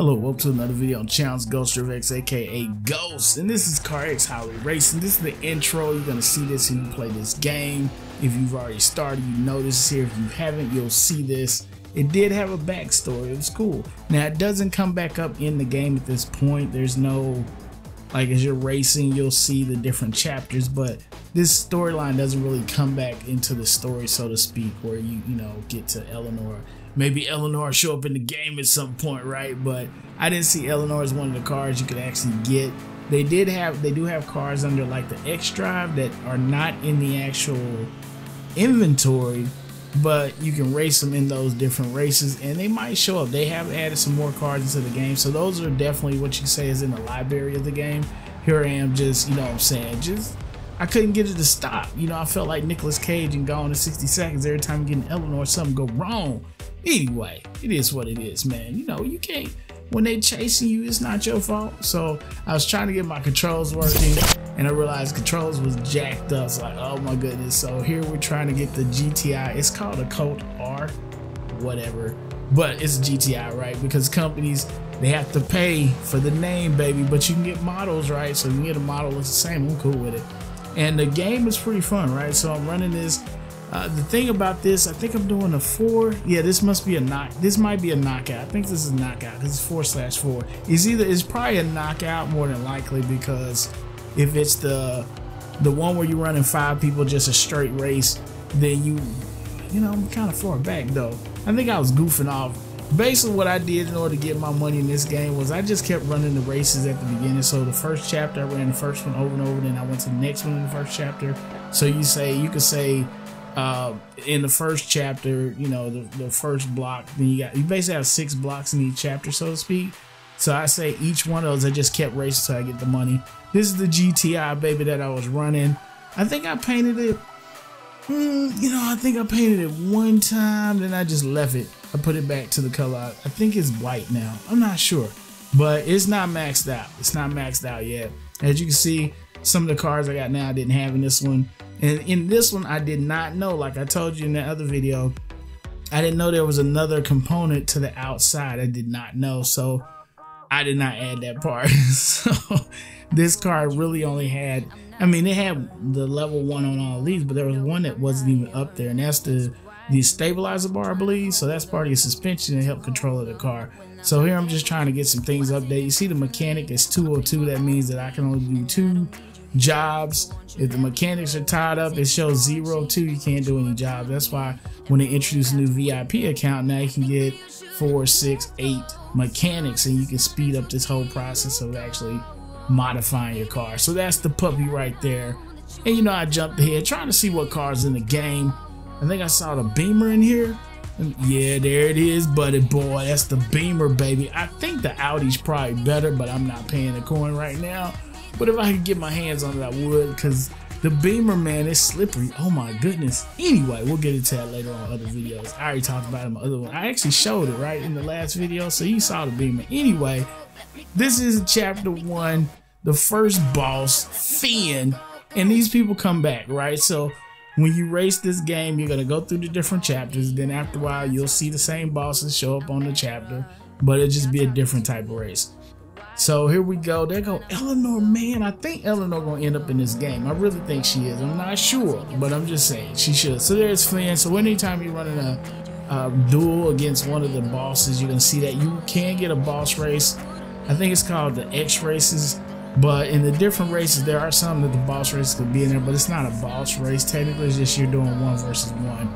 Hello, welcome to another video on channel's GHOSTDRIFTX, aka Ghost, and this is Carx Highway Racing. This is the intro. You're gonna see this if you play this game. If you've already started, you know this is here. If you haven't, you'll see this. It did have a backstory. It was cool. Now it doesn't come back up in the game at this point. There's no, like, as you're racing, you'll see the different chapters, but this storyline doesn't really come back into the story, so to speak, where you get to Eleanor. Maybe Eleanor show up in the game at some point, right? But I didn't see Eleanor as one of the cars you could actually get. They do have cars under like the X drive that are not in the actual inventory, but you can race them in those different races and they might show up. They have added some more cars into the game, so those are definitely what you say is in the library of the game. Here I am, just, you know what I'm saying, just I couldn't get it to stop. I felt like Nicolas Cage and Gone in 60 Seconds. Every time you get an Eleanor, something go wrong. Anyway, it is what it is, man. You can't, when they chasing you, it's not your fault. So I was trying to get my controls working and I realized controls was jacked up. So like, oh my goodness. So here we're trying to get the GTI. It's called a Colt R, whatever, but it's a GTI, right? Because companies, they have to pay for the name, baby, but you can get models, right? So you can get a model that's the same. I'm cool with it. And the game is pretty fun, right? So I'm running this. The thing about this, I think I'm doing a 4. Yeah, this must be a knock. This might be a knockout. I think this is a knockout because it's 4/4. It's probably a knockout more than likely, because if it's the one where you're running 5 people just a straight race, then I'm kind of far back though. I think I was goofing off. Basically what I did in order to get my money in this game was I just kept running the races at the beginning. So the first chapter, I ran the first one over and over, then I went to the next one in the first chapter. So you could say in the first chapter, the first block, then you basically have 6 blocks in each chapter, so to speak. So I say each one of those, I just kept racing till I get the money. This is the GTI, baby, that I was running. I think I painted it, I think I painted it one time, then I just left it. I put it back to the color. I think it's white now. I'm not sure, but it's not maxed out. It's not maxed out yet. As you can see, some of the cars I got now I didn't have in this one. And in this one, I did not know, like I told you in that other video, I didn't know there was another component to the outside. I did not know, so I did not add that part. So this car really only had, it had the level 1 on all these, but there was one that wasn't even up there, and that's the stabilizer bar, I believe. So that's part of your suspension and help control the car. So here I'm just trying to get some things updated. You see the mechanic is 202. That means that I can only do 2 jobs. If the mechanics are tied up, it shows 0, 2. You can't do any jobs. That's why when they introduce a new VIP account, now you can get 4, 6, 8 mechanics, and you can speed up this whole process of actually modifying your car. So that's the puppy right there. And I jumped ahead trying to see what cars in the game. I think I saw the Beamer in here. Yeah, there it is, buddy boy. That's the Beamer, baby. I think the Audi's probably better, but I'm not paying a coin right now. But if I could get my hands on it, I would, because the Beamer, man, is slippery. Oh my goodness. Anyway, we'll get into that later on other videos. I already talked about it in my other one. I actually showed it right in the last video, so you saw the Beamer. Anyway, this is chapter 1, the first boss, Finn, and these people come back, right? So when you race this game, you're gonna go through the different chapters. Then after a while, you'll see the same bosses show up on the chapter, but it'll just be a different type of race. So here we go. There go Eleanor, man. I think Eleanor gonna end up in this game. I really think she is. I'm not sure, but I'm just saying she should. So there's Finn. So anytime you're running a duel against one of the bosses, you're gonna see that you can get a boss race. I think it's called the X races. But in the different races, there are some that the boss races could be in there, but it's not a boss race. Technically, it's just you're doing 1 versus 1.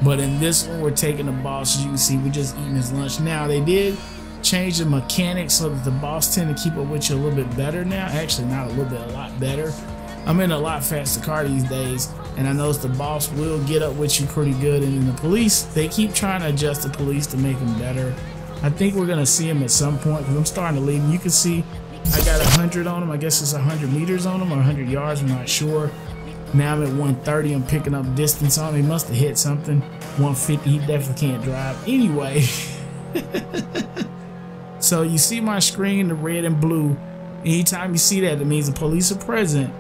But in this one, we're taking the boss. As you can see, we're just eating his lunch. Now, they did change the mechanics so that the boss tend to keep up with you a little bit better now. Actually, not a little bit, a lot better. I'm in a lot faster car these days, and I noticed the boss will get up with you pretty good. And then the police, they keep trying to adjust the police to make them better. I think we're going to see them at some point, because I'm starting to leave them. You can see I got 100 on him. I guess it's 100 meters on him or 100 yards. I'm not sure. Now I'm at 130. I'm picking up distance on him. He must have hit something. 150. He definitely can't drive. Anyway. So you see my screen, the red and blue. Anytime you see that, it means the police are present.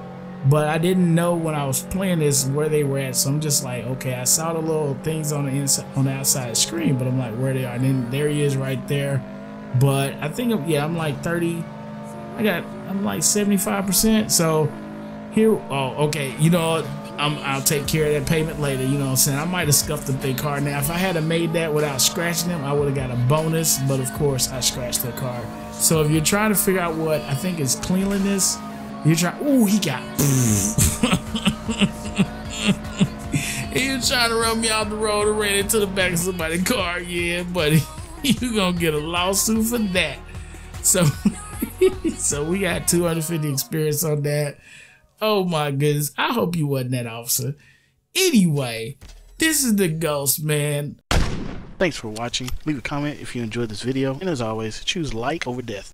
But I didn't know when I was playing this where they were at. So I'm just like, okay, I saw the little things on the inside, on the outside of the screen, but I'm like, where they are. And then there he is right there. But I think, yeah, I'm like 30. I'm like 75%. So here, okay, you know what? I'll take care of that payment later. You know what I'm saying? I might have scuffed up their car. Now, if I had made that without scratching them, I would have got a bonus. But of course, I scratched their car. So if you're trying to figure out what I think is cleanliness, you're trying. Ooh, he got. He was trying to run me off the road and ran into the back of somebody's car. Yeah, buddy, you gonna get a lawsuit for that. So, so we got 250 experience on that. Oh my goodness. I hope you wasn't that officer. Anyway, this is the Ghost, man. Thanks for watching. Leave a comment if you enjoyed this video. And as always, choose like over death.